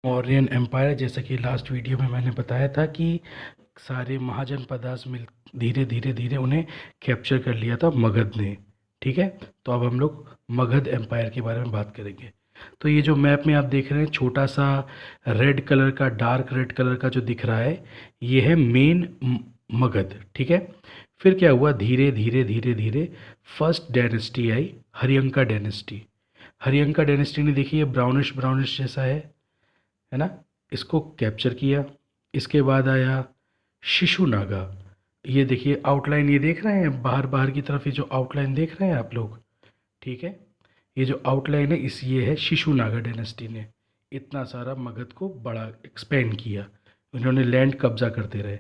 Mauryan empire, जैसा कि last video में मैंने बताया था कि सारे महाजनपदास मिल धीरे धीरे धीरे उन्हें कैप्चर कर लिया था मगध ने। ठीक है, तो अब हम लोग मगध एम्पायर के बारे में बात करेंगे। तो ये जो मैप में आप देख रहे हैं, छोटा सा रेड कलर का, डार्क रेड कलर का जो दिख रहा है, ये है मेन मगध। ठीक है, फिर क्या हुआ, धीरे धीरे धीरे धीरे फर्स्ट डायनेस्टी आई, हरियंका डायनेस्टी। हरियंका डायनेस्टी ने, देखिए, ब्राउनिश ब्राउनिश जैसा है ना, इसको कैप्चर किया। इसके बाद आया शिशुनागा। ये देखिए आउटलाइन, ये देख रहे हैं बाहर बाहर की तरफ, ये जो आउटलाइन देख रहे हैं आप लोग। ठीक है, ये जो आउटलाइन है, ये है शिशुनागा डायनेस्टी ने इतना सारा मगध को बड़ा एक्सपेंड किया। उन्होंने लैंड कब्जा करते रहे।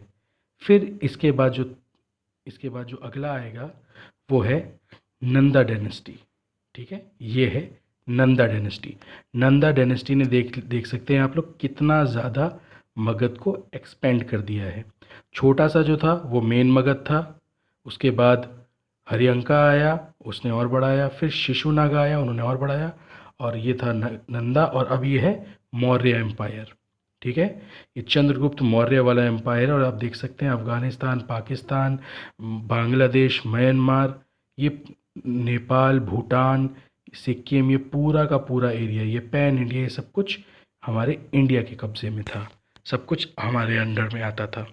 फिर इसके बाद जो अगला आएगा वो है नंदा डायनेस्टी। ठीक है, ये है नंदा डायनेस्टी। नंदा डायनेस्टी ने देख देख सकते हैं आप लोग कितना ज़्यादा मगध को एक्सपेंड कर दिया है। छोटा सा जो था वो मेन मगध था, उसके बाद हरियंका आया, उसने और बढ़ाया, फिर शिशुनागा आया, उन्होंने और बढ़ाया, और ये था नंदा, और अब ये है मौर्य एम्पायर। ठीक है, ये चंद्रगुप्त मौर्य वाला एम्पायर है, और आप देख सकते हैं अफ़गानिस्तान, पाकिस्तान, बांग्लादेश, म्यांमार, ये नेपाल, भूटान, सिक्किम, ये पूरा का पूरा एरिया, ये पैन इंडिया, ये सब कुछ हमारे इंडिया के कब्ज़े में था, सब कुछ हमारे अंडर में आता था।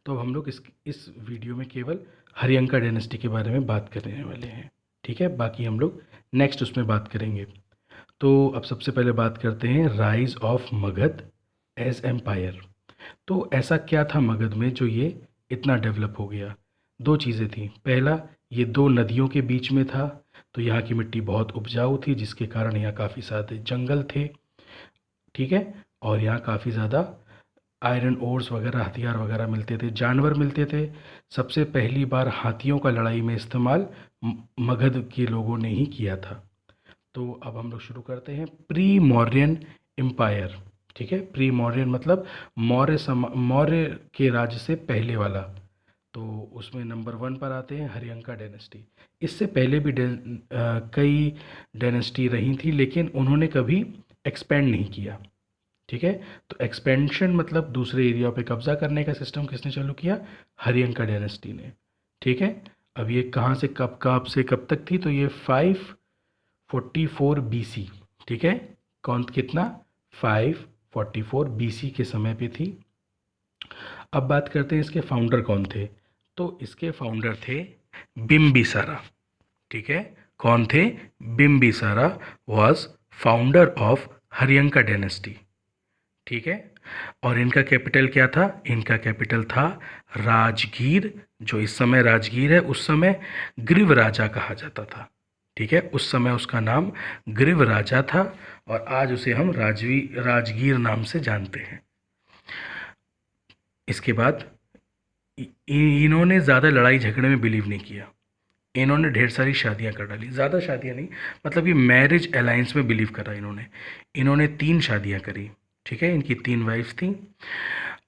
तो अब हम लोग इस वीडियो में केवल हरियंका डायनेस्टी के बारे में बात करने वाले हैं। ठीक है, बाकी हम लोग नेक्स्ट उसमें बात करेंगे। तो अब सबसे पहले बात करते हैं rise of Magadha as empire. तो ऐसा क्या था मगध में जो ये इतना डेवलप हो गया? दो चीज़ें थी। पहला, ये दो नदियों के बीच में था, तो यहाँ की मिट्टी बहुत उपजाऊ थी, जिसके कारण यहाँ काफ़ी सारे जंगल थे। ठीक है, और यहाँ काफ़ी ज़्यादा आयरन ओर्स वगैरह, हथियार वगैरह मिलते थे, जानवर मिलते थे। सबसे पहली बार हाथियों का लड़ाई में इस्तेमाल मगध के लोगों ने ही किया था। तो अब हम लोग शुरू करते हैं प्री मौर्यन एम्पायर। ठीक है, प्री मौर्यन मतलब मौर्य के राज्य से पहले वाला। तो उसमें नंबर 1 पर आते हैं हरियंका डायनेस्टी। इससे पहले भी कई डायनेस्टी रही थी, लेकिन उन्होंने कभी एक्सपेंड नहीं किया। ठीक है, तो एक्सपेंशन मतलब दूसरे एरिया पे कब्जा करने का सिस्टम किसने चालू किया? हरियंका डायनेस्टी ने। ठीक है, अब ये कहाँ से कब से कब तक थी? तो ये 544 BC। ठीक है, कौन कितना? 544 BC के समय पे थी। अब बात करते हैं इसके फाउंडर कौन थे। तो इसके फाउंडर थे बिम्बिसारा। ठीक है, कौन थे? Bimbisara was founder of Haryanka dynasty. ठीक है, और इनका कैपिटल क्या था? इनका कैपिटल था राजगीर। जो इस समय राजगीर है, उस समय ग्रीव राजा कहा जाता था। ठीक है, उस समय उसका नाम ग्रीव राजा था, और आज उसे हम राजगीर नाम से जानते हैं। इसके बाद इन्होंने ज़्यादा लड़ाई झगड़े में बिलीव नहीं किया। इन्होंने ढेर सारी शादियां कर डाली, ज़्यादा शादियां नहीं, मतलब ये मैरिज अलायंस में बिलीव करा इन्होंने 3 शादियां करी। ठीक है, इनकी 3 वाइफ्स थी,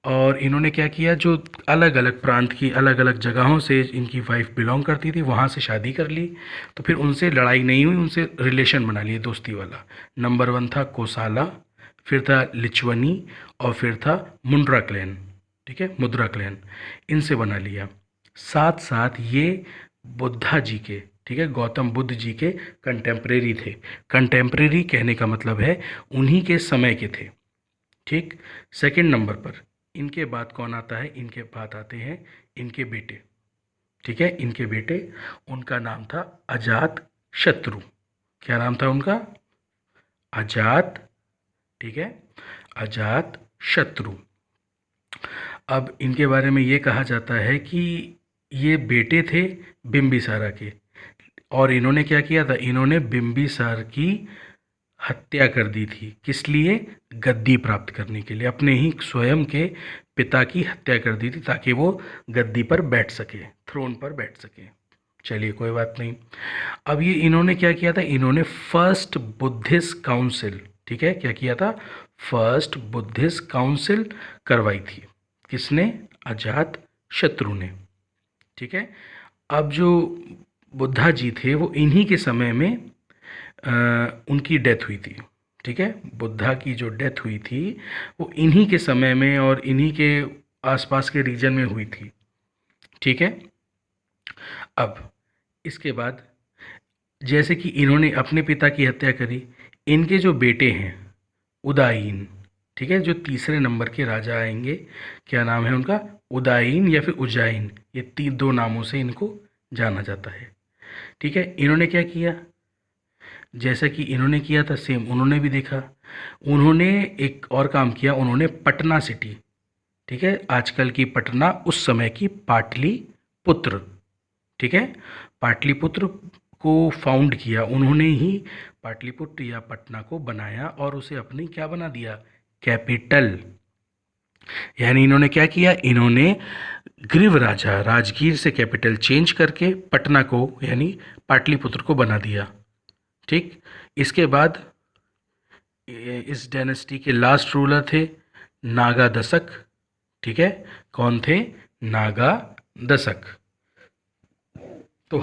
और इन्होंने क्या किया, जो अलग अलग प्रांत की अलग अलग जगहों से इनकी वाइफ बिलोंग करती थी, वहाँ से शादी कर ली। तो फिर उनसे लड़ाई नहीं हुई, उनसे रिलेशन बना लिए, दोस्ती वाला। नंबर 1 था कोसाला, फिर था लिचवनी, और फिर था मुंड्रा क्लैन। ठीक है, मुद्रा क्लैन, इनसे बना लिया। साथ साथ ये बुद्धा जी के, ठीक है, गौतम बुद्ध जी के कंटेम्प्रेरी थे। कंटेम्प्रेरी कहने का मतलब है उन्हीं के समय के थे। ठीक, सेकंड नंबर पर इनके बाद कौन आता है? इनके बाद आते हैं इनके बेटे। ठीक है, इनके बेटे, उनका नाम था अजात शत्रु। क्या नाम था उनका? अजात। ठीक है, अजात शत्रु। अब इनके बारे में ये कहा जाता है कि ये बेटे थे बिम्बिसारा के, और इन्होंने क्या किया था? इन्होंने बिम्बिसार की हत्या कर दी थी। किस लिए? गद्दी प्राप्त करने के लिए। अपने ही स्वयं के पिता की हत्या कर दी थी, ताकि वो गद्दी पर बैठ सके, थ्रोन पर बैठ सके। चलिए, कोई बात नहीं। अब ये इन्होंने क्या किया था? इन्होंने फर्स्ट बुद्धिस्ट काउंसिल, ठीक है, क्या किया था? फर्स्ट बुद्धिस्ट काउंसिल करवाई थी। किसने? अजात शत्रु ने। ठीक है, अब जो बुद्धा जी थे, वो इन्हीं के समय में उनकी डेथ हुई थी। ठीक है, बुद्धा की जो डेथ हुई थी वो इन्हीं के समय में और इन्हीं के आसपास के रीजन में हुई थी। ठीक है, अब इसके बाद जैसे कि इन्होंने अपने पिता की हत्या करी, इनके जो बेटे हैं उदायीन, ठीक है, जो तीसरे नंबर के राजा आएंगे, क्या नाम है उनका, उदायीन या फिर उज्जैन, ये तीन दो नामों से इनको जाना जाता है। ठीक है, इन्होंने क्या किया, जैसा कि इन्होंने किया था सेम उन्होंने भी देखा। उन्होंने एक और काम किया, उन्होंने पटना सिटी, ठीक है, आजकल की पटना, उस समय की पाटलिपुत्र, ठीक है, पाटलिपुत्र को फाउंड किया उन्होंने ही, पाटलिपुत्र या पटना को बनाया और उसे अपनी क्या बना दिया, कैपिटल। यानी इन्होंने क्या किया, इन्होंने ग्रीव राजा राजगीर से कैपिटल चेंज करके पटना को यानी पाटलिपुत्र को बना दिया। ठीक, इसके बाद इस डायनेस्टी के लास्ट रूलर थे नागा दशक। ठीक है, कौन थे, नागा दशक। तो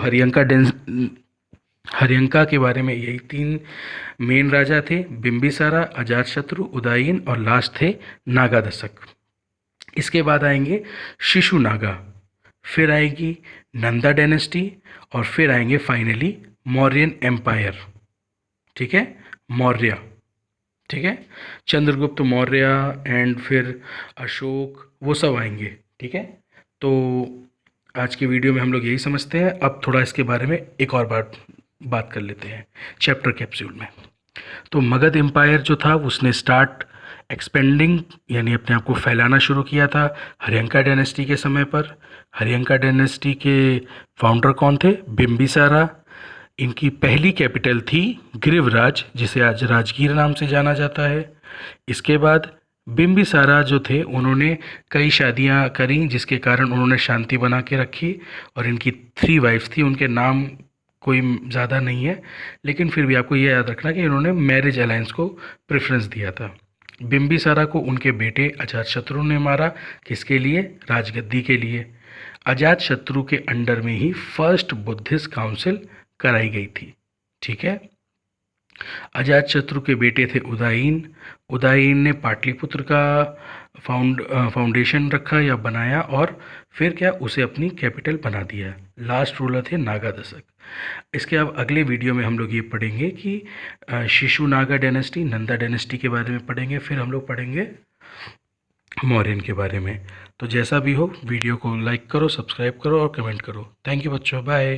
हरियंका के बारे में यही तीन मेन राजा थे, बिंबिसारा, अजातशत्रु, उदयन और लास्ट थे नागा दशक। इसके बाद आएंगे शिशु नागा, फिर आएगी नंदा डायनेस्टी और फिर आएंगे फाइनली मौर्यन एम्पायर। ठीक है, मौर्य, ठीक है, चंद्रगुप्त मौर्य एंड फिर अशोक, वो सब आएंगे। ठीक है, तो आज की वीडियो में हम लोग यही समझते हैं। अब थोड़ा इसके बारे में एक और बात कर लेते हैं चैप्टर कैप्सूल में। तो मगध एम्पायर जो था उसने स्टार्ट एक्सपेंडिंग यानी अपने आप को फैलाना शुरू किया था हरियंका डायनेस्टी के समय पर। हरियंका डायनेस्टी के फाउंडर कौन थे, बिंबिसारा। इनकी पहली कैपिटल थी गिरिवराज, जिसे आज राजगीर नाम से जाना जाता है। इसके बाद बिंबिसारा जो थे उन्होंने कई शादियां करी, जिसके कारण उन्होंने शांति बना के रखी, और इनकी 3 वाइफ्स थी, उनके नाम कोई ज़्यादा नहीं है, लेकिन फिर भी आपको ये याद रखना कि इन्होंने मैरिज अलायंस को प्रेफरेंस दिया था। बिंबिसारा को उनके बेटे अजातशत्रु ने मारा, किसके लिए, राजगद्दी के लिए। अजातशत्रु के अंडर में ही फर्स्ट बुद्धिस्ट काउंसिल कराई गई थी। ठीक है, अजातशत्रु के बेटे थे उदयन। उदयन ने पाटलिपुत्र का फाउंडेशन रखा या बनाया और फिर क्या, उसे अपनी कैपिटल बना दिया। लास्ट रूलर थे नागा दशक। इसके अब अगले वीडियो में हम लोग ये पढ़ेंगे कि शिशु नागा डायनेस्टी, नंदा डायनेस्टी के बारे में पढ़ेंगे, फिर हम लोग पढ़ेंगे मौर्यन के बारे में। तो जैसा भी हो वीडियो को लाइक करो, सब्सक्राइब करो और कमेंट करो। थैंक यू बच्चों, बाय।